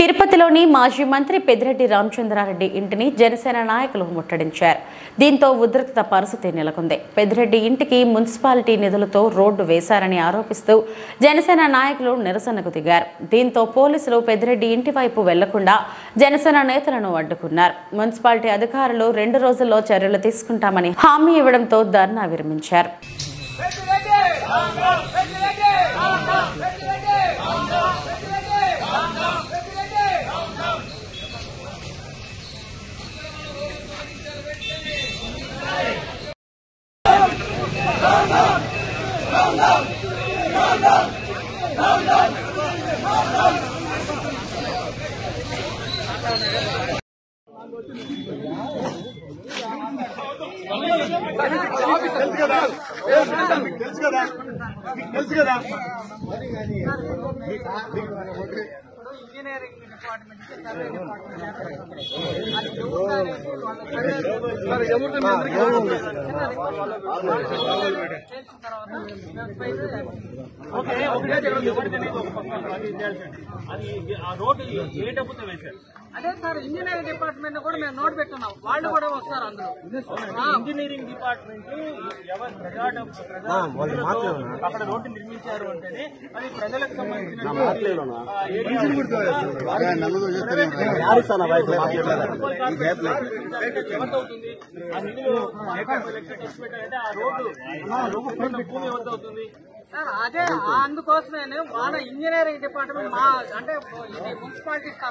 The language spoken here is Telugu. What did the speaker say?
తిరుపతిలోని మాజీ మంత్రి పెద్దిరెడ్డి రామచంద్రారెడ్డి ఇంటిని జనసేన నాయకులు ముట్టడించారు. దీంతో ఉద్రిక్త పరిస్థితి నెలకొంది. పెద్దిరెడ్డి ఇంటికి మున్సిపాలిటీ నిధులతో రోడ్డు వేశారని ఆరోపిస్తూ జనసేన నాయకులు నిరసనకు దిగారు. దీంతో పోలీసులు పెద్దిరెడ్డి ఇంటి వైపు వెళ్లకుండా జనసేన నేతలను అడ్డుకున్నారు. మున్సిపాలిటీ అధికారులు 2 రోజుల్లో చర్యలు తీసుకుంటామని హామీ ఇవ్వడంతో ధర్నా విరమించారు. ఇంజనీరింగ్ డిపార్ట్మెంట్ అదే సార్ ఇంజనీరింగ్ డిపార్ట్మెంట్ కూడా మేము నోట్ పెట్టున్నాం. వాళ్ళు కూడా వస్తారు అందులో. ఇంజనీరింగ్ డిపార్ట్మెంట్ ఎవరు అక్కడ రోడ్డు నిర్మించారు అంటేనే అది ప్రజలకు సంబంధించిన భూమి ఎంత అవుతుంది సార్? అదే అందుకోసమే మన ఇంజనీరింగ్ డిపార్ట్మెంట్ అంటే ఇది మున్సిపాలిటీ స్థలం.